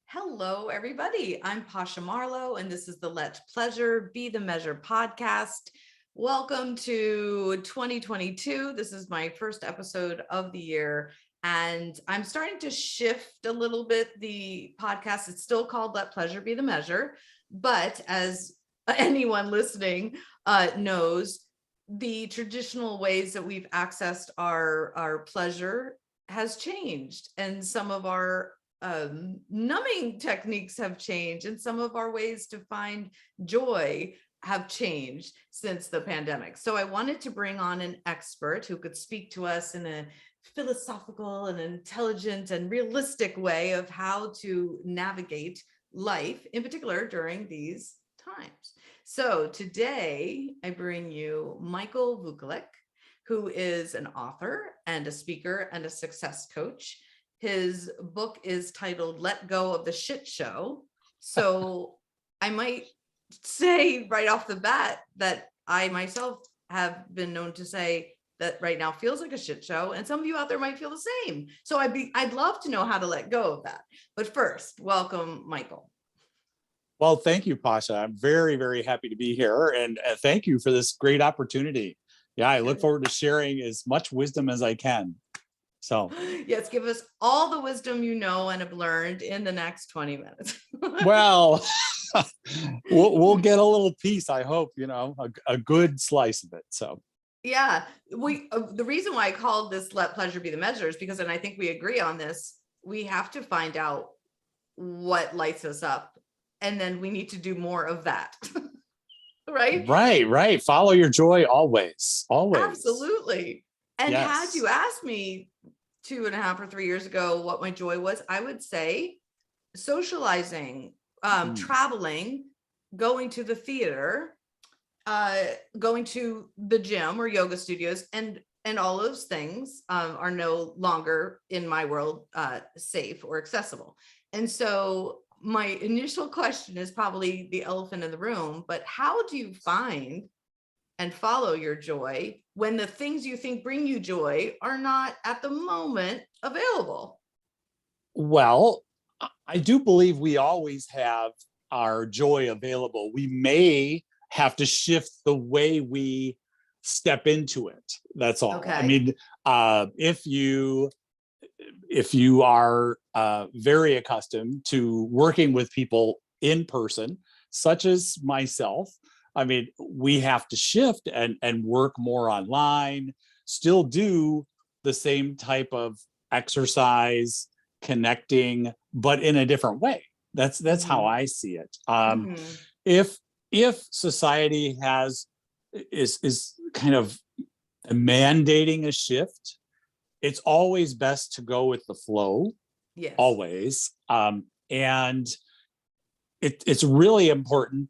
Hello, everybody. I'm Pasha Marlowe, and this is the Let Pleasure Be the Measure podcast. Welcome to 2022. This is my first episode of the year, and I'm starting to shift a little bit the podcast. It's still called Let Pleasure Be the Measure, but as anyone listening knows, the traditional ways that we've accessed our pleasure has changed, and some of our numbing techniques have changed, and some of our ways to find joy have changed since the pandemic. So I wanted to bring on an expert who could speak to us in a philosophical and intelligent and realistic way of how to navigate life, in particular during these times. So today I bring you Michael Vukelic, who is an author and a speaker and a success coach. His book is titled Let Go of the Shit Show. So I might say right off the bat that I myself have been known to say that right now feels like a shit show, and some of you out there might feel the same. So I'd love to know how to let go of that. But first, welcome, Michael. Well, thank you, Pasha. I'm very, very happy to be here, and thank you for this great opportunity. Yeah, I look forward to sharing as much wisdom as I can. So yes, give us all the wisdom you know and have learned in the next 20 minutes. well, we'll get a little piece, I hope, a good slice of it. So yeah, the reason why I called this Let Pleasure Be the Measure is because, and I think we agree on this, we have to find out what lights us up, and then we need to do more of that. Right. Follow your joy always. Absolutely. And yes. Had you asked me 2.5 or 3 years ago what my joy was, I would say socializing, traveling, going to the theater, going to the gym or yoga studios, and all those things are no longer in my world safe or accessible. And so my initial question is probably the elephant in the room, but how do you find and follow your joy when the things you think bring you joy are not at the moment available? Well, I do believe we always have our joy available. We may have to shift the way we step into it. That's all. Okay. I mean, if you are very accustomed to working with people in person, such as myself, I mean, we have to shift and work more online, still do the same type of exercise, connecting, but in a different way. That's how I see it. If society is kind of mandating a shift, it's always best to go with the flow. Yes. Always. And it's really important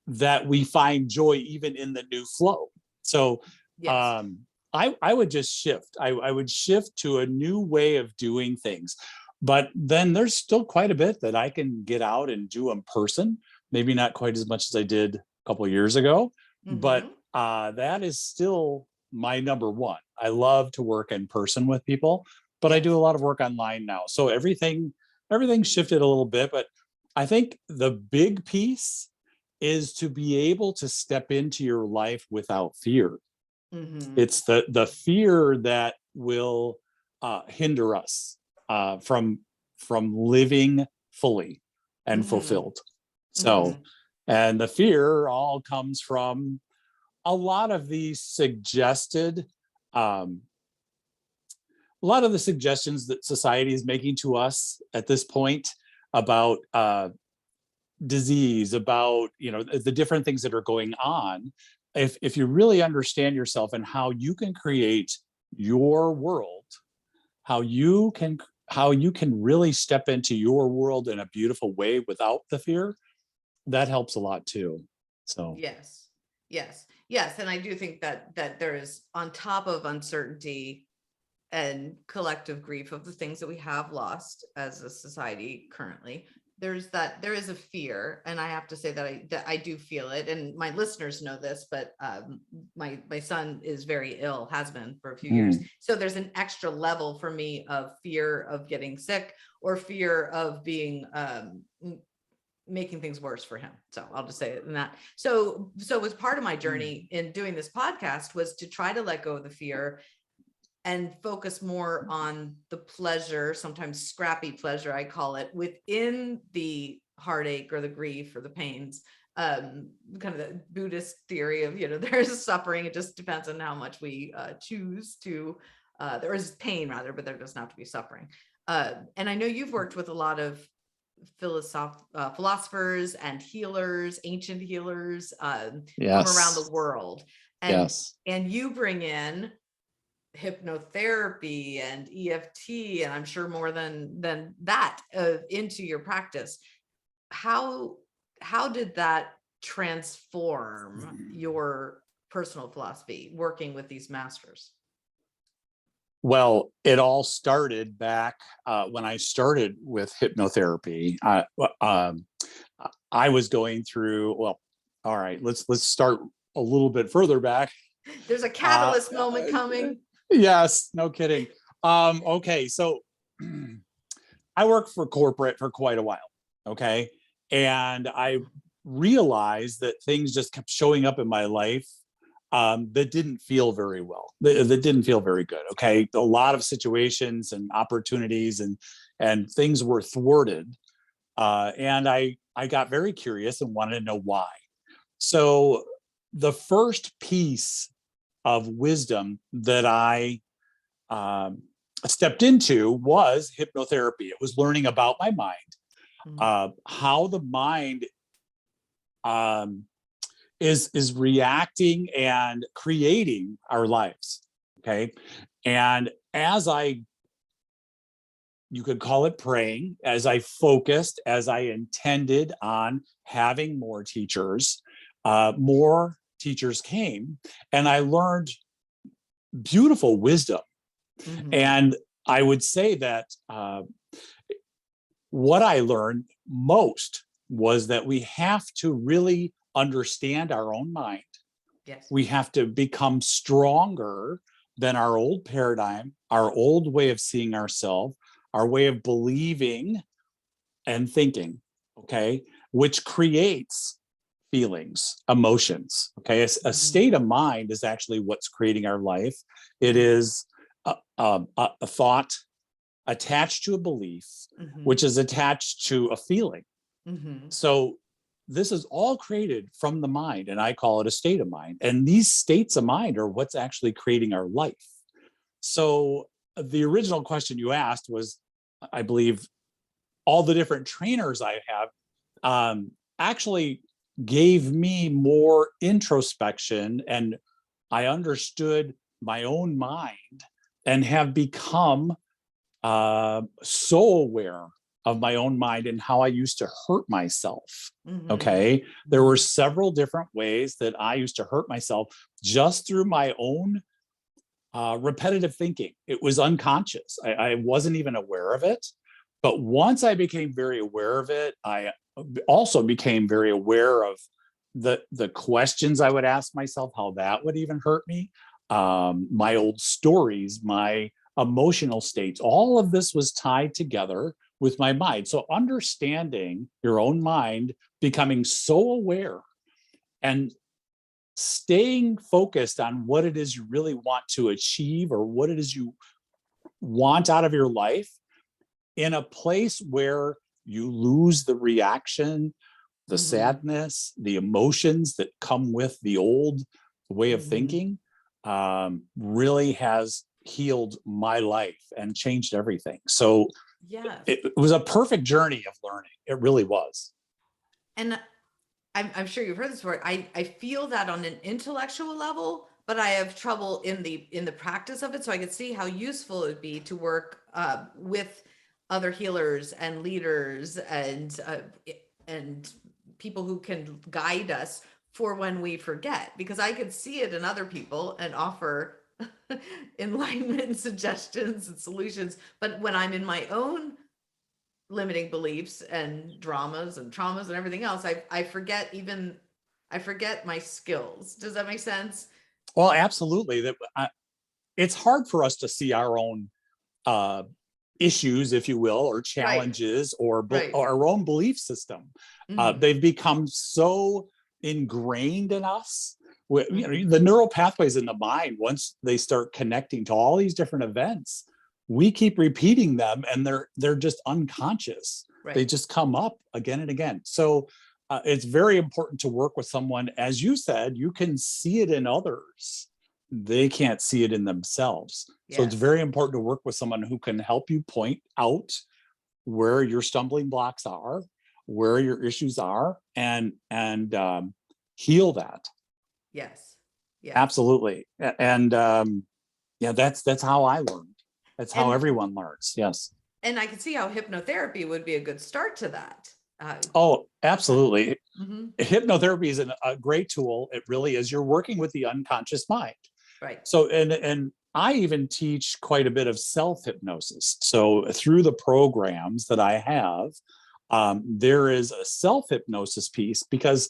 that we find joy even in the new flow. So yes. I would just shift. I would shift to a new way of doing things. But then there's still quite a bit that I can get out and do in person. Maybe not quite as much as I did a couple of years ago, but that is still my number one. I love to work in person with people, but I do a lot of work online now. So everything shifted a little bit, but I think the big piece is to be able to step into your life without fear. It's the fear that will hinder us from living fully and fulfilled. So, and the fear all comes from a lot of the suggestions that society is making to us at this point about disease, about the different things that are going on. If you really understand yourself and how you can create your world, how you can really step into your world in a beautiful way without the fear, that helps a lot too. So yes, and I do think that there is, on top of uncertainty and collective grief of the things that we have lost as a society currently, there is a fear, and I have to say that I do feel it, and my listeners know this, but my son is very ill, has been for a few years. So there's an extra level for me of fear of getting sick, or fear of being making things worse for him. So I'll just say it in that. So as part of my journey in doing this podcast was to try to let go of the fear and focus more on the pleasure, sometimes scrappy pleasure, I call it, within the heartache or the grief or the pains. Kind of the Buddhist theory of, there's suffering. It just depends on how much we choose to, there is pain rather, but there doesn't have to be suffering. And I know you've worked with a lot of philosophers and healers, ancient healers from around the world. And, and you bring in hypnotherapy and EFT, and I'm sure more than that into your practice. How did that transform your personal philosophy working with these masters? Well, it all started back when I started with hypnotherapy. I was going through, well, all right, let's start a little bit further back. There's a catalyst moment coming. Yes, no kidding. Okay, so I worked for corporate for quite a while. Okay. And I realized that things just kept showing up in my life that didn't feel very well, that didn't feel very good. Okay. A lot of situations and opportunities and things were thwarted. And I got very curious and wanted to know why. So the first piece of wisdom that I stepped into was hypnotherapy. It was learning about my mind, how the mind is reacting and creating our lives. Okay. And as you could call it praying, as I focused, as I intended on having more teachers came, and I learned beautiful wisdom. And I would say that what I learned most was that we have to really understand our own mind. Yes. We have to become stronger than our old paradigm, our old way of seeing ourselves, our way of believing and thinking, okay, which creates feelings, emotions, okay? A state of mind is actually what's creating our life. It is a thought attached to a belief, which is attached to a feeling. So this is all created from the mind, and I call it a state of mind. And these states of mind are what's actually creating our life. So the original question you asked was, I believe, all the different trainers I have actually gave me more introspection, and I understood my own mind and have become so aware of my own mind and how I used to hurt myself. Okay. There were several different ways that I used to hurt myself just through my own repetitive thinking. It was unconscious. I wasn't even aware of it. But once I became very aware of it, I also became very aware of the questions I would ask myself, how that would even hurt me, my old stories, my emotional states. All of this was tied together with my mind. So understanding your own mind, becoming so aware and staying focused on what it is you really want to achieve or what it is you want out of your life, in a place where you lose the reaction, the sadness, the emotions that come with the old way of thinking, really has healed my life and changed everything. So it was a perfect journey of learning. It really was. And I'm sure you've heard this before. I feel that on an intellectual level, but I have trouble in the practice of it. So I could see how useful it would be to work with other healers and leaders and people who can guide us for when we forget, because I could see it in other people and offer enlightenment, suggestions and solutions. But when I'm in my own limiting beliefs and dramas and traumas and everything else, I forget my skills. Does that make sense? Well, absolutely. It's hard for us to see our own uh, issues, if you will, or Right. challenges, or Right. our own belief system. Hmm. They've become so ingrained in us. Hmm. The neural pathways in the mind, once they start connecting to all these different events, we keep repeating them, and they're just unconscious. They Right. just come up again and again. So it's very important to work with someone. As you said, you can see it in others, they can't see it in themselves. So it's Yes. very important to work with someone who can help you point out where your stumbling blocks are, where your issues are, and heal that. Yes. Yes. Absolutely. And yeah, that's how I learned. That's how And everyone learns. Yes. I can see how hypnotherapy would be a good start to that. Oh, absolutely. Mhm. Hypnotherapy is a great tool. It really is. You're working with the unconscious mind. Right. So, and I even teach quite a bit of self-hypnosis. So through the programs that I have, there is a self-hypnosis piece, because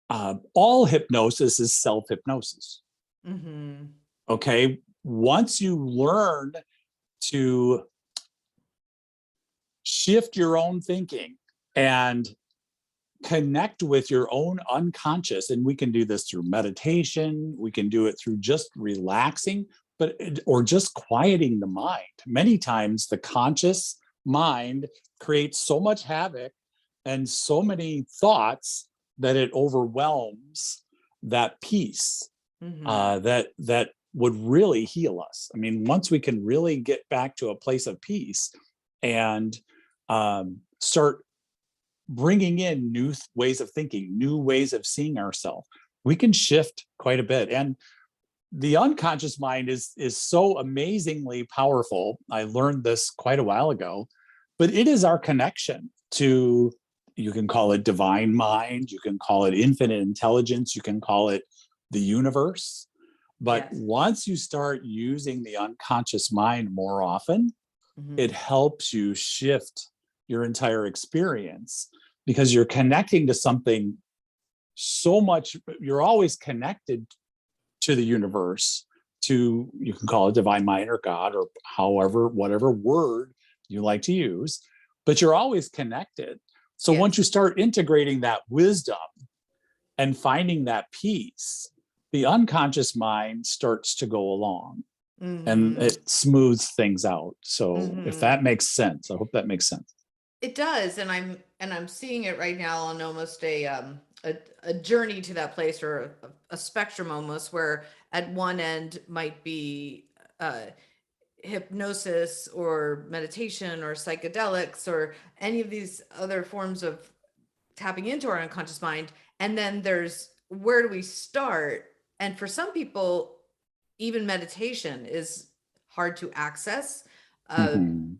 all hypnosis is self-hypnosis. Hmm. Okay. Once you learn to shift your own thinking and connect with your own unconscious, and we can do this through meditation, we can do it through just relaxing, or just quieting the mind. Many times the conscious mind creates so much havoc and so many thoughts that it overwhelms that peace, Hmm. that would really heal us. I mean, once we can really get back to a place of peace and start bringing in new ways of thinking, new ways of seeing ourselves, we can shift quite a bit. And the unconscious mind is so amazingly powerful. I learned this quite a while ago, but it is our connection to, you can call it divine mind, you can call it infinite intelligence, you can call it the universe. But Yes. once you start using the unconscious mind more often, it Hmm. helps you shift your entire experience, because you're connecting to something so much. You're always connected to the universe, to, you can call it divine mind or God, or however, whatever word you like to use, but you're always connected. So once Yes. you start integrating that wisdom and finding that peace, the unconscious mind starts to go along, and Hmm. it smooths things out. So if Hmm. that makes sense, I hope that makes sense. It does, and I'm seeing it right now on almost a journey to that place, or a spectrum almost, where at one end might be uh, hypnosis or meditation or psychedelics or any of these other forms of tapping into our unconscious mind, and then there's, where do we start? And for some people, even meditation is hard to access, uh, Mhm.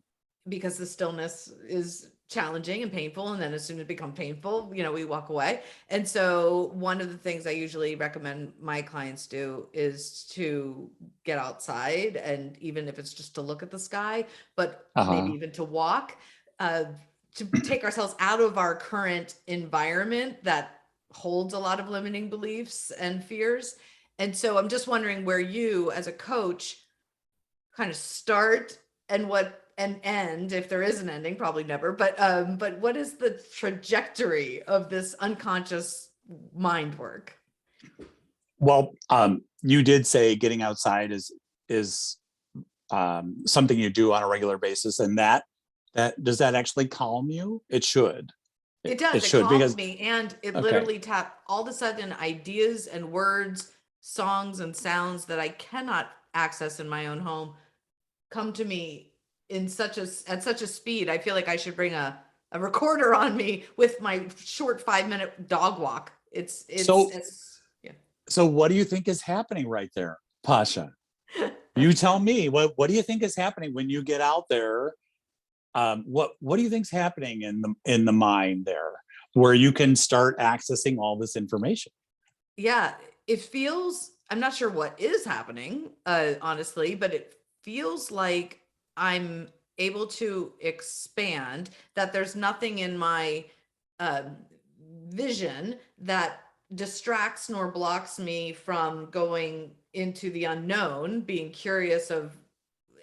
because the stillness is challenging and painful, and then as soon as it becomes painful, we walk away. And so one of the things I usually recommend my clients do is to get outside, and even if it's just to look at the sky, but maybe Uh-huh. even to walk, uh, to take ourselves out of our current environment that holds a lot of limiting beliefs and fears. And so I'm just wondering where you, as a coach, kind of start, and what and end, if there is an ending, probably never, but what is the trajectory of this unconscious mind work? Well, you did say getting outside is something you do on a regular basis, and that does that actually calm you? It should. It It does, it should, calms because me, and it okay. literally tap all of a sudden ideas and words, songs and sounds that I cannot access in my own home come to me in such a at such a speed. I feel like I should bring a recorder on me with my short 5-minute dog walk. So It's yeah. so what do you think is happening right there, Pasha? You tell me. What do you think is happening when you get out there? What do you think's happening in the mind there, where you can start accessing all this information? Yeah, it feels, I'm not sure what is happening, honestly, but it feels like I'm able to expand, that there's nothing in my vision that distracts nor blocks me from going into the unknown, being curious of,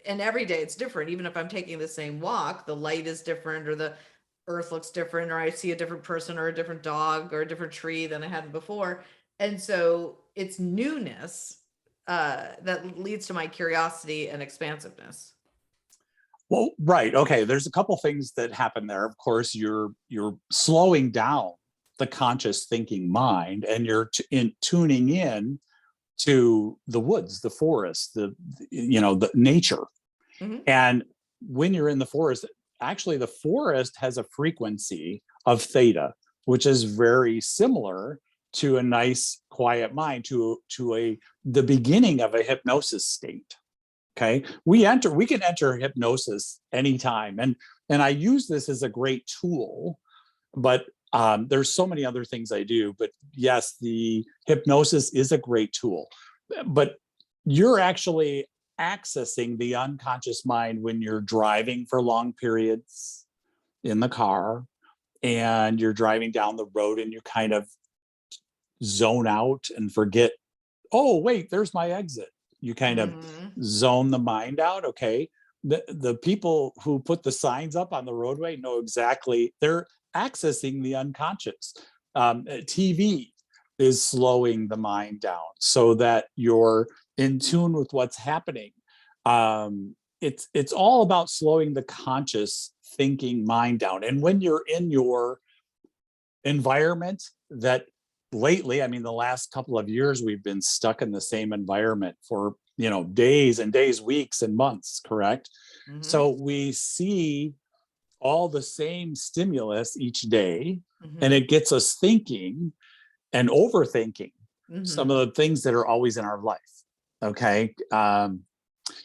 and every day it's different. Even if I'm taking the same walk, the light is different, or the earth looks different, or I see a different person or a different dog or a different tree than I had before. And so it's newness that leads to my curiosity and expansiveness. Well, right. Okay. There's a couple things that happen there. Of course, you're slowing down the conscious thinking mind, and you're tuning in to the woods, the forest, the nature. Mm-hmm. And when you're in the forest, actually the forest has a frequency of theta, which is very similar to a nice quiet mind, to the beginning of a hypnosis state. Okay, we can enter hypnosis anytime, and I use this as a great tool, but there's so many other things I do. But yes, the hypnosis is a great tool, but you're actually accessing the unconscious mind when you're driving for long periods in the car, and you're driving down the road and you kind of zone out and forget, oh wait, there's my exit. You kind of zone the mind out. Okay, the people who put the signs up on the roadway know exactly, they're accessing the unconscious. TV is slowing the mind down so that you're in tune with what's happening. It's all about slowing the conscious thinking mind down. And when you're in your environment that lately, I mean, the last couple of years, we've been stuck in the same environment for, days and days, weeks and months, correct? Mm-hmm. So we see all the same stimulus each day, and it gets us thinking and overthinking some of the things that are always in our life. Okay.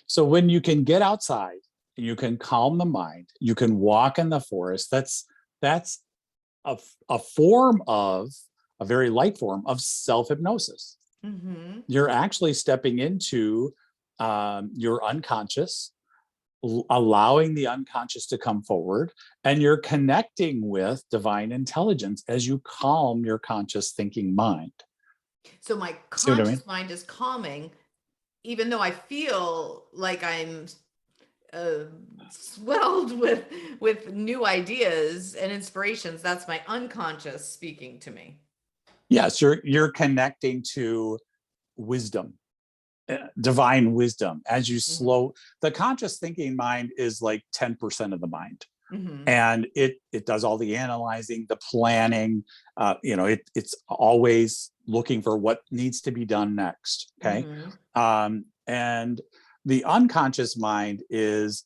So when you can get outside, you can calm the mind, you can walk in the forest, that's a form of a very light form of self-hypnosis. You're actually stepping into your unconscious, allowing the unconscious to come forward, and you're connecting with divine intelligence as you calm your conscious thinking mind. So my conscious mind is calming, even though I feel like I'm swelled with new ideas and inspirations. That's my unconscious speaking to me. Yes, you're connecting to wisdom, divine wisdom. As you slow, the conscious thinking mind is like 10% of the mind. And it does all the analyzing, the planning, it's always looking for what needs to be done next. Okay. And the unconscious mind is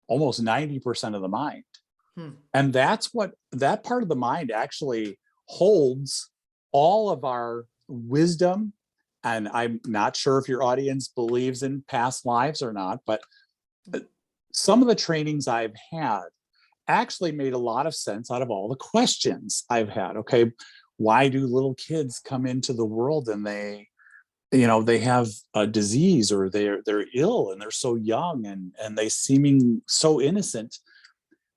almost 90% of the mind. And that's what that part of the mind actually holds all of our wisdom. And I'm not sure if your audience believes in past lives or not, but some of the trainings I've had actually made a lot of sense out of all the questions I've had. Okay, why do little kids come into the world and they have a disease, or they're ill and they're so young and they seeming so innocent?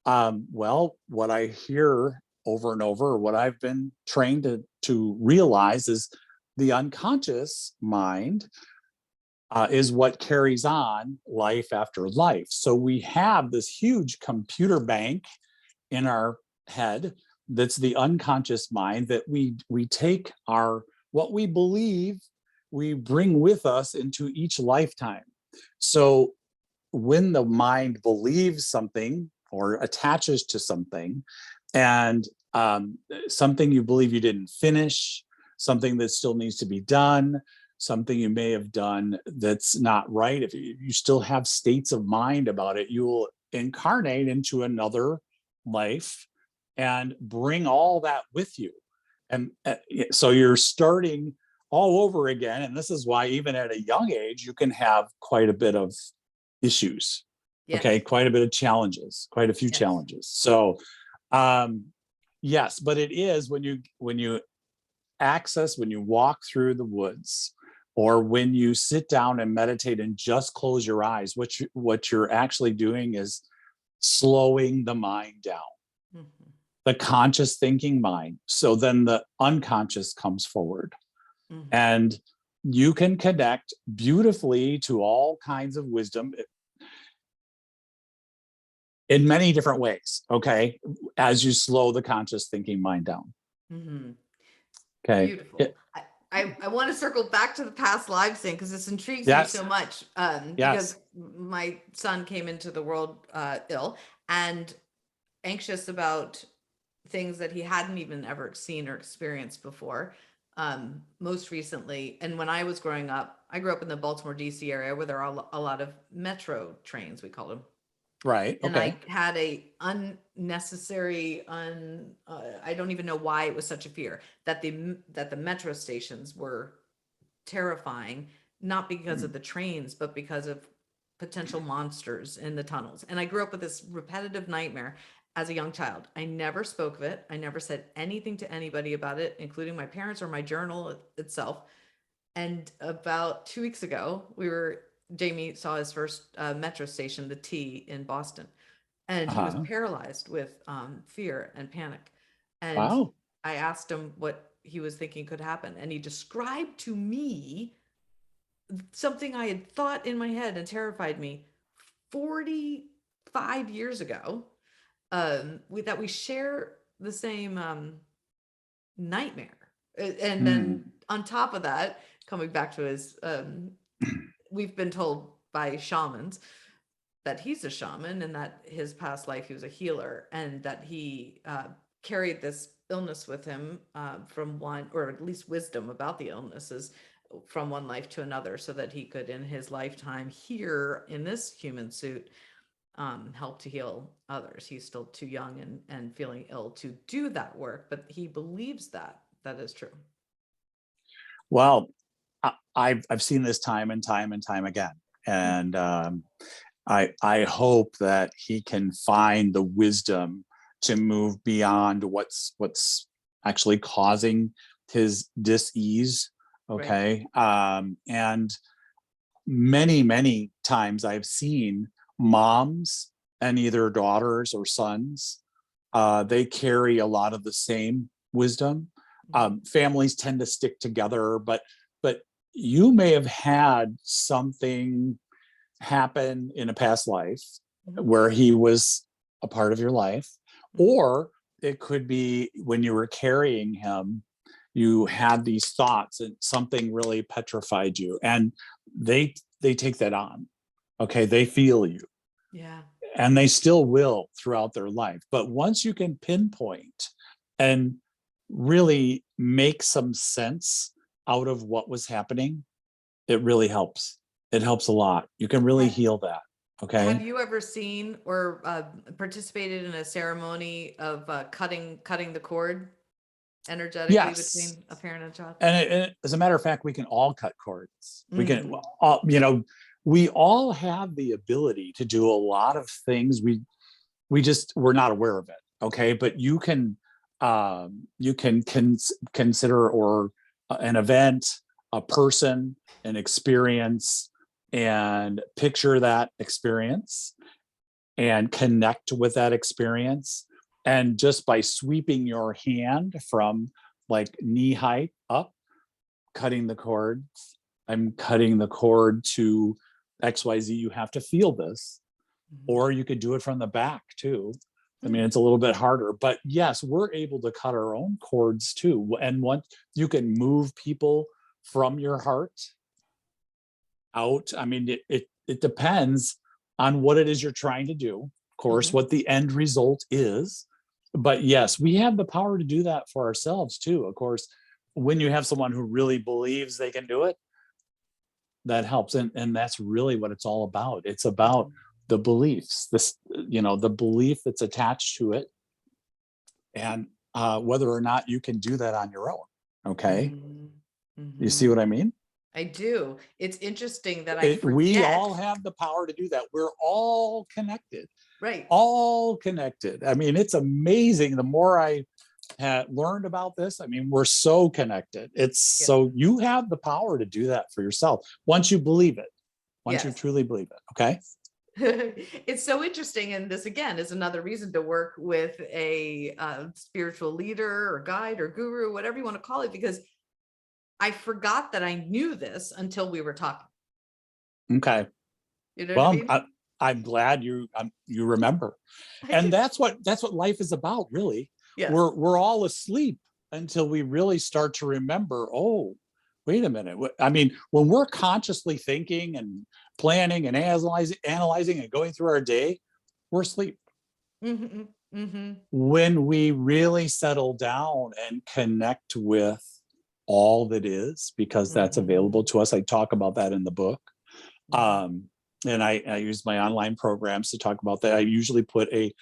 Well, what I hear over and over, what I've been trained to realize, is the unconscious mind is what carries on life after life. So we have this huge computer bank in our head that's the unconscious mind, that we take what we believe, we bring with us into each lifetime. So when the mind believes something or attaches to something, and something you believe you didn't finish, something that still needs to be done, something you may have done that's not right, if you still have states of mind about it, you will incarnate into another life and bring all that with you. And so you're starting all over again. And this is why even at a young age, you can have quite a bit of issues. Yes. Okay, quite a bit of challenges, quite a few challenges. So yes, but it is when you access, when you walk through the woods, or when you sit down and meditate and just close your eyes, what you're actually doing is slowing the mind down, the conscious thinking mind. So then the unconscious comes forward, and you can connect beautifully to all kinds of wisdom in many different ways. Okay. As you slow the conscious thinking mind down. Okay. Beautiful. I want to circle back to the past lives thing because this intrigues me Yes. so much. Because my son came into the world ill and anxious about things that he hadn't even ever seen or experienced before. Most recently, and when I was growing up, I grew up in the Baltimore, DC area where there are a lot of metro trains, we call them. Right. And Okay. I had a unnecessary, I don't even know why it was such a fear that the metro stations were terrifying, not because of the trains, but because of potential monsters in the tunnels. And I grew up with this repetitive nightmare as a young child. I never spoke of it. I never said anything to anybody about it, including my parents or my journal itself. And about 2 weeks ago, Jamie saw his first metro station, the T in Boston, and he was paralyzed with fear and panic. And Wow. I asked him what he was thinking could happen, and he described to me something I had thought in my head and terrified me 45 years ago, that we share the same nightmare. And then on top of that, coming back to his, we've been told by shamans that he's a shaman and that his past life he was a healer, and that he carried this illness with him from one, or at least wisdom about the illnesses, from one life to another, so that he could in his lifetime here in this human suit help to heal others. He's still too young and feeling ill to do that work, but he believes that is true. Well, I've seen this time and time and time again, and I hope that he can find the wisdom to move beyond what's actually causing his dis-ease. Okay. Right. And many times I've seen moms and either daughters or sons, they carry a lot of the same wisdom. Families tend to stick together, but you may have had something happen in a past life where he was a part of your life, or it could be when you were carrying him, you had these thoughts and something really petrified you, and they take that on. Okay. They feel you. Yeah. And they still will throughout their life. But once you can pinpoint and really make some sense out of what was happening, it really helps. It helps a lot. You can really heal that. Okay. Have you ever seen or participated in a ceremony of cutting the cord energetically between a parent and a child? And as a matter of fact, we can all cut cords. We can all, we all have the ability to do a lot of things. We're not aware of it. Okay. But you can consider or an event, a person, an experience, and picture that experience and connect with that experience. And just by sweeping your hand from like knee height up, cutting the cords, I'm cutting the cord to XYZ, you have to feel this. Or you could do it from the back too. I mean, it's a little bit harder, but yes, we're able to cut our own cords too. And once you can move people from your heart out, I mean, it depends on what it is you're trying to do, of course, what the end result is. But yes, we have the power to do that for ourselves too. Of course, when you have someone who really believes they can do it, that helps. And that's really what it's all about. It's about the beliefs, the belief that's attached to it, and whether or not you can do that on your own. Okay. You see what I mean? I do. It's interesting that we all have the power to do that. We're all connected. Right. All connected. I mean, it's amazing. The more I had learned about this, I mean, we're so connected. So you have the power to do that for yourself once you believe it, once you truly believe it. Okay. It's so interesting. And this again is another reason to work with a spiritual leader or guide or guru, whatever you want to call it, because I forgot that I knew this until we were talking. Okay. You know what I Well, mean? I'm glad you remember. And that's what life is about, really. Yes. We're all asleep until we really start to remember, oh, wait a minute. I mean, when we're consciously thinking and planning and analyzing and going through our day, we're asleep. Mm-hmm. Mm-hmm. When we really settle down and connect with all that is, because that's available to us, I talk about that in the book. Mm-hmm. And I use my online programs to talk about that. I usually put a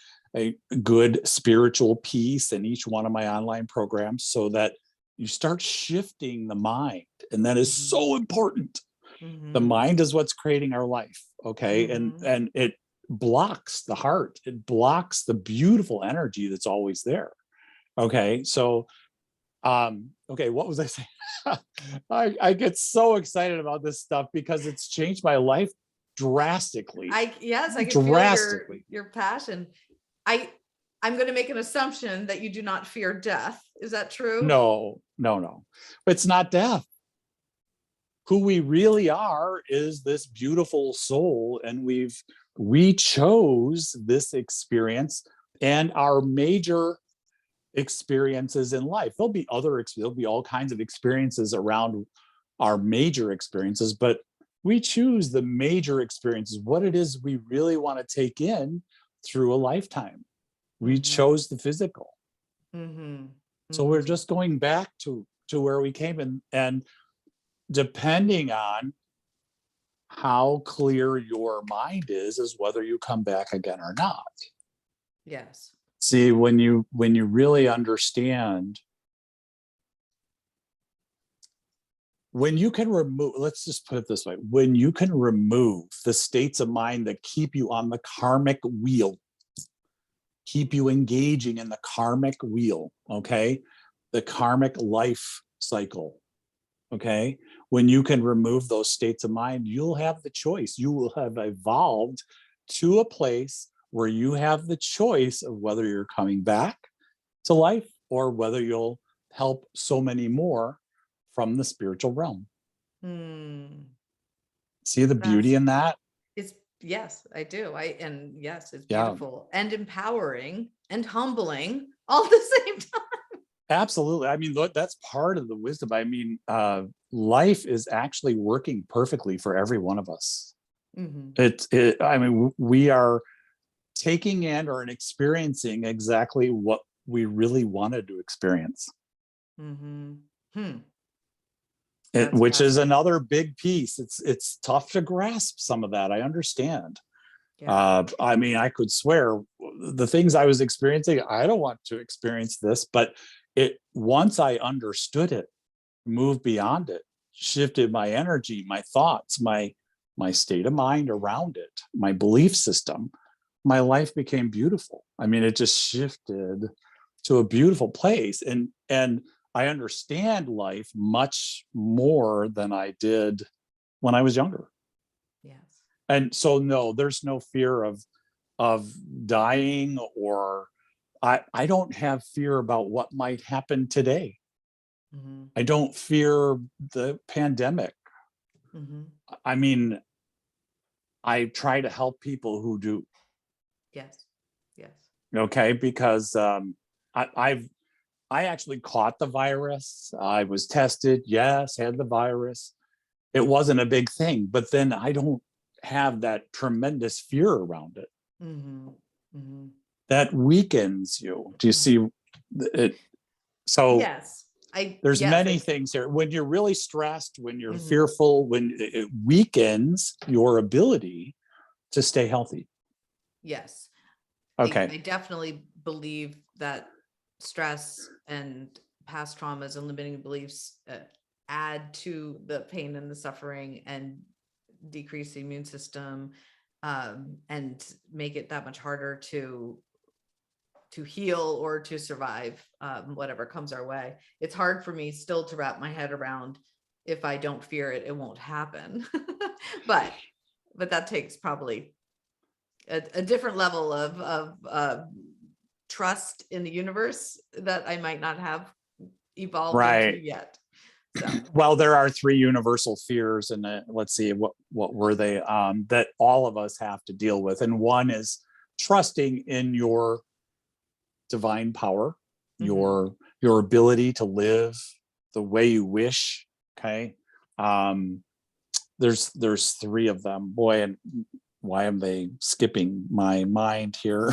good spiritual piece in each one of my online programs so that you start shifting the mind. And that is so important. The Mm-hmm. mind is what's creating our life. Okay. Mm-hmm. And it blocks the heart. It blocks the beautiful energy that's always there. Okay. So okay, what was I saying? I get so excited about this stuff because it's changed my life drastically. Yes, I can feel Drastically. your passion. I'm going to make an assumption that you do not fear death. Is that true? No, no, no. It's not death. Who we really are is this beautiful soul, and we chose this experience and our major experiences in life. There'll be all kinds of experiences around our major experiences, but we choose the major experiences, what it is we really want to take in through a lifetime. We chose the physical. Mm-hmm. So we're just going back to where we came, and depending on how clear your mind is whether you come back again or not. Yes. See, when you really understand, when you can remove, let's just put it this way, when you can remove the states of mind that keep you on the karmic wheel, keep you engaging in the karmic wheel, okay, the karmic life cycle, okay, when you can remove those states of mind, you'll have the choice. You will have evolved to a place where you have the choice of whether you're coming back to life or whether you'll help so many more from the spiritual realm. See the beauty in that? It's yes, I do. Yes, it's Yeah, beautiful and empowering and humbling all at the same time. absolutely. I mean, that's part of the wisdom. I mean, life is actually working perfectly for every one of us. I mean, we are taking in or experiencing exactly what we really wanted to experience. Which is another big piece. It's tough to grasp some of that. I understand. Yeah. I mean, I could swear the things I was experiencing, I don't want to experience this, but once I understood it, moved beyond it, shifted my energy, my thoughts, my state of mind around it, my belief system, my life became beautiful. I mean, it just shifted to a beautiful place. And I understand life much more than I did when I was younger. Yes. And so no, there's no fear of dying, or I don't have fear about what might happen today. I don't fear the pandemic. I mean, I try to help people who do. Yes. Yes. Okay, because I actually caught the virus. I was tested, yes, had the virus. It wasn't a big thing, but then I don't have that tremendous fear around it. That weakens you. Do you see it? So Yes. there's many things here. When you're really stressed, when you're fearful, when it weakens your ability to stay healthy. Yes. Okay. I definitely believe that stress and past traumas and limiting beliefs add to the pain and the suffering and decrease the immune system, and make it that much harder to heal or to survive whatever comes our way. It's hard for me still to wrap my head around, if I don't fear it, it won't happen. but that takes probably a different level of trust in the universe that I might not have evolved into Right. yet. So Well, there are three universal fears, and let's see what were they, that all of us have to deal with. And one is trusting in your divine power, your ability to live the way you wish. Okay. There's three of them. Boy, and why am they skipping my mind here?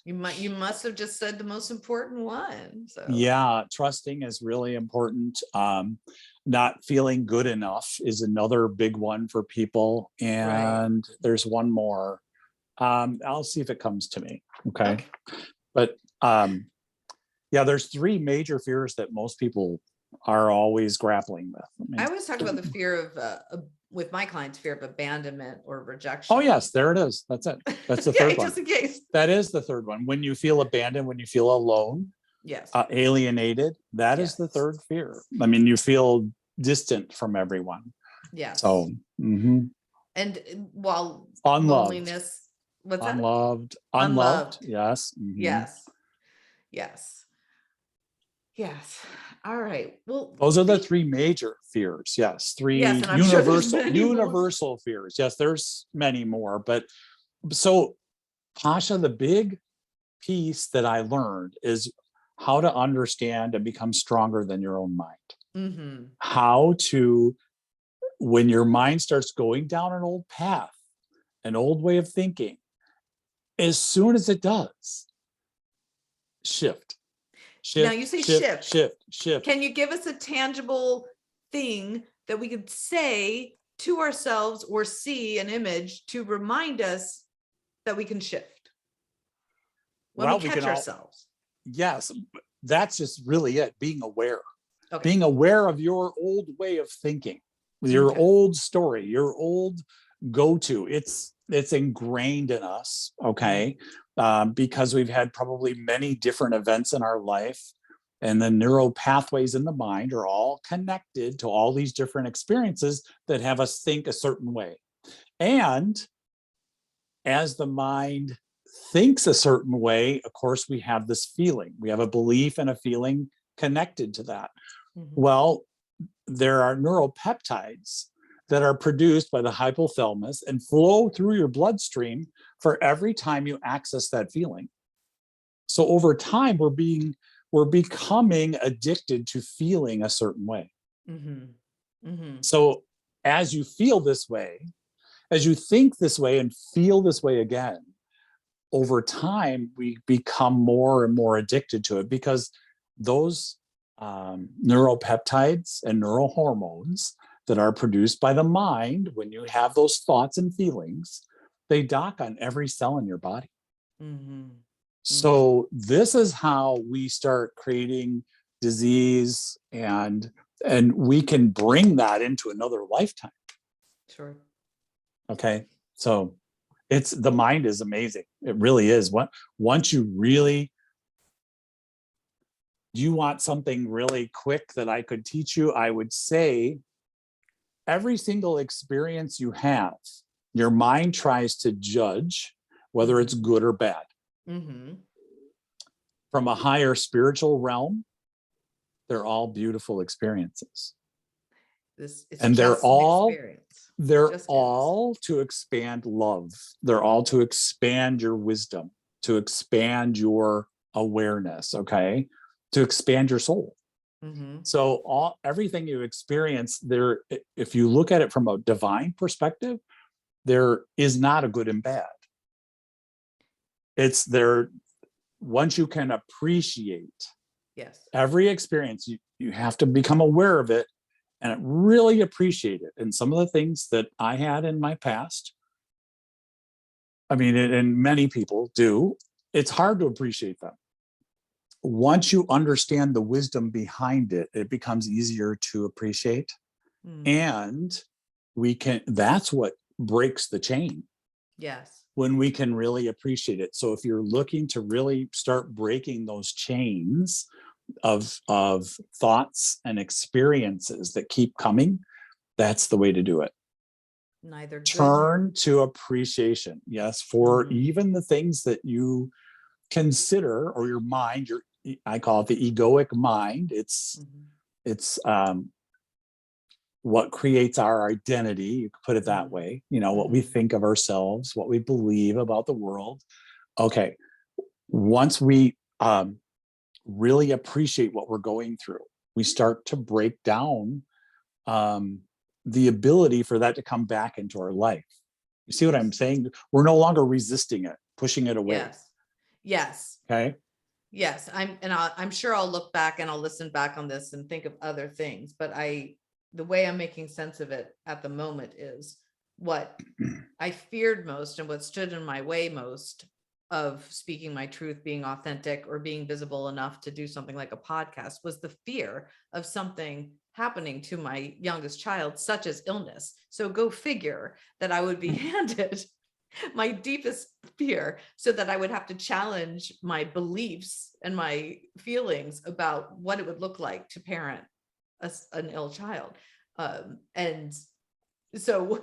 you must have just said the most important one. So Yeah, trusting is really important. Not feeling good enough is another big one for people. right. And there's one more. I'll see if it comes to me. Okay. But yeah, there's three major fears that most people are always grappling with. I mean, I always talk about the fear of with my clients, fear of abandonment or rejection. oh yes, there it is. That's it. That's the yeah, third one. just in case. That is the third one. When you feel abandoned, when you feel alone, Yes. Alienated, that is the third fear. I mean, you feel distant from everyone. Yes. So, and while unloved, loneliness, what's that? Unloved. Yes. Yes. Yes. Yes. All right. Well, those are the three major fears. Yes. Three and I'm sure there's many universal more. fears. Yes, there's many more. But so, Pasha, the big piece that I learned is how to understand and become stronger than your own mind. How to, when your mind starts going down an old path, an old way of thinking, as soon as it does, shift. Now you say Shift. Can you give us a tangible thing that we could say to ourselves or see an image to remind us that we can shift when we catch ourselves? Yes, that's just really it. Being aware. Okay. Being aware of your old way of thinking, your old story, your old go-to. It's ingrained in us. Okay. Because we've had probably many different events in our life, and the neural pathways in the mind are all connected to all these different experiences that have us think a certain way. And as the mind thinks a certain way, of course, we have this feeling. We have a belief and a feeling connected to that. Well, there are neuropeptides that are produced by the hypothalamus and flow through your bloodstream for every time you access that feeling. So over time, we're becoming addicted to feeling a certain way. So as you feel this way, as you think this way and feel this way again, over time, we become more and more addicted to it, because those neuropeptides and neurohormones that are produced by the mind when you have those thoughts and feelings, they dock on every cell in your body. So this is how we start creating disease, and we can bring that into another lifetime. Sure. Okay. So the mind is amazing. It really is. Once you really, do you want something really quick that I could teach you? I would say every single experience you have, your mind tries to judge whether it's good or bad. From a higher spiritual realm, they're all beautiful experiences. And they're all to expand love. They're all to expand your wisdom, to expand your awareness, okay? To expand your soul. So everything you experience there, if you look at it from a divine perspective, there is not a good and bad. It's there. Once you can appreciate every experience, you have to become aware of it and really appreciate it. And some of the things that I had in my past, I mean, and many people do, it's hard to appreciate them. Once you understand the wisdom behind it, it becomes easier to appreciate. And that's what breaks the chain. When we can really appreciate it. So if you're looking to really start breaking those chains of thoughts and experiences that keep coming, that's the way to do it. Neither good turn to appreciation. Yes, for even the things that you consider, or your mind, I call it the egoic mind. It's what creates our identity, you could put it that way, what we think of ourselves, what we believe about the world. Okay, once we really appreciate what we're going through, we start to break down the ability for that to come back into our life. You see what I'm saying? We're no longer resisting it, pushing it away. Yes. Okay. Yes. I'm sure I'll look back and I'll listen back on this and think of other things, but the way I'm making sense of it at the moment is what I feared most and what stood in my way most of speaking my truth, being authentic, or being visible enough to do something like a podcast was the fear of something happening to my youngest child, such as illness. So go figure that I would be handed my deepest fear, so that I would have to challenge my beliefs and my feelings about what it would look like to parent an ill child. And so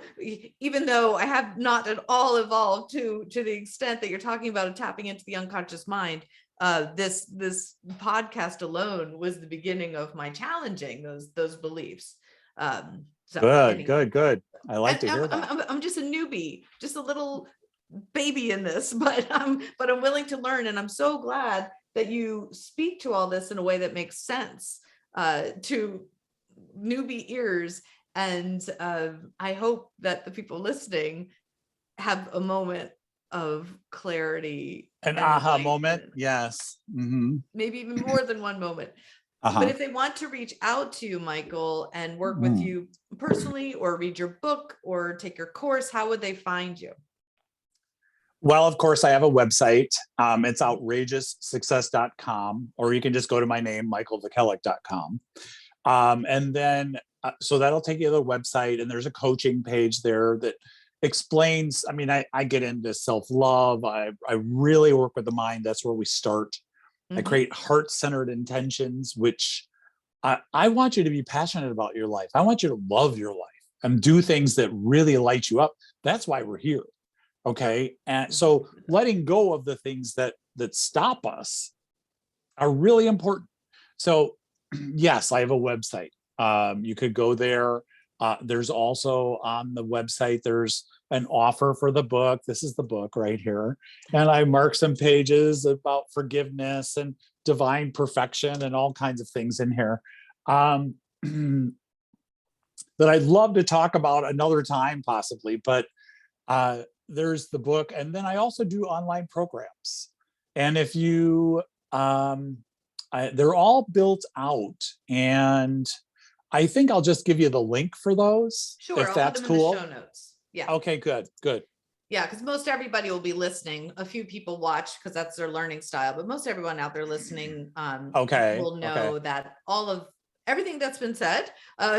even though I have not at all evolved to the extent that you're talking about tapping into the unconscious mind, this podcast alone was the beginning of my challenging those beliefs. Good. I like to hear that. I'm just a newbie, just a little baby in this, but I'm willing to learn, and I'm so glad that you speak to all this in a way that makes sense to newbie ears. And I hope that the people listening have a moment of clarity, an aha moment. Yes. Maybe even more than one moment. But if they want to reach out to you, Michael, and work with you personally, or read your book, or take your course, how would they find you? Well, of course, I have a website. It's outrageoussuccess.com, or you can just go to my name, michaelvukelic.com. And then, so that'll take you to the website, and there's a coaching page there that explains, I get into self-love. I really work with the mind. That's where we start. I create heart-centered intentions, which I want you to be passionate about your life. I want you to love your life and do things that really light you up. That's why we're here. Okay. And so letting go of the things that stop us are really important. So yes, I have a website. You could go there. There's also on the website, there's an offer for the book. This is the book right here. And I mark some pages about forgiveness and divine perfection and all kinds of things in here that I'd love to talk about another time possibly, but there's the book. And then I also do online programs. And if you, they're all built out, and I think I'll just give you the link for those. Sure, if I'll that's put them cool. in the show notes. Yeah. Okay, good. Yeah, because most everybody will be listening. A few people watch because that's their learning style, but most everyone out there listening will know that all of everything that's been said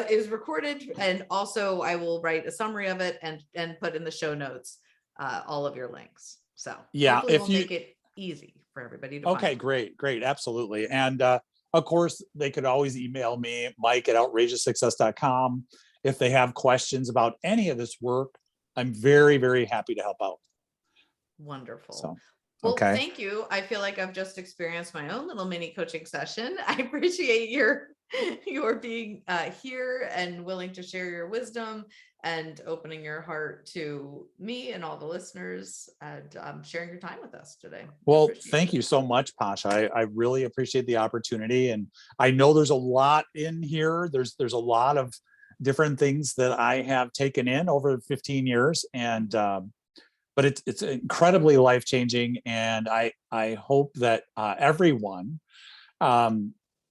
is recorded, and also I will write a summary of it and put in the show notes all of your links. So yeah, hopefully we'll make it easy for everybody to find. Great, absolutely. And of course, they could always email me, mike@outrageoussuccess.com, if they have questions about any of this work. I'm very, very happy to help out. Wonderful. So, well, thank you. I feel like I've just experienced my own little mini coaching session. I appreciate your being here and willing to share your wisdom and opening your heart to me and all the listeners, and sharing your time with us today. Well, thank you so much, Pasha. I really appreciate the opportunity, and I know there's a lot in here. There's a lot of different things that I have taken in over 15 years, and but it's incredibly life-changing, and I hope that everyone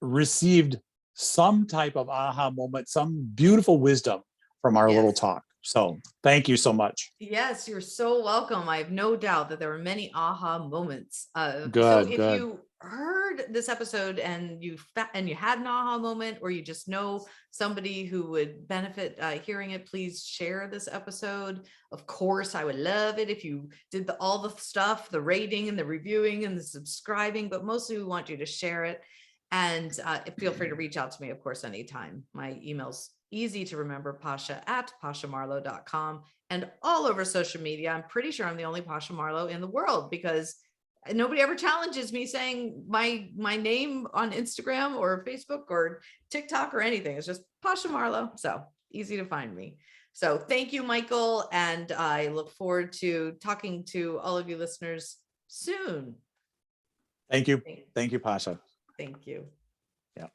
received some type of aha moment, some beautiful wisdom from our little talk. So thank you so much. Yes, you're so welcome. I have no doubt that there were many aha moments. Good. You heard this episode and you had an aha moment, or you just know somebody who would benefit hearing it, please share this episode. Of course, I would love it if you did all the stuff, the rating and the reviewing and the subscribing, but mostly we want you to share it. And feel free to reach out to me, of course, anytime. My email's easy to remember, pasha@pashamarlow.com. and all over social media. I'm pretty sure I'm the only Pasha Marlowe in the world, because nobody ever challenges me saying my name on Instagram or Facebook or TikTok or anything. It's just Pasha Marlowe. So easy to find me. So thank you, Michael. And I look forward to talking to all of you listeners soon. Thank you. Thank you, Pasha. Thank you. Yeah.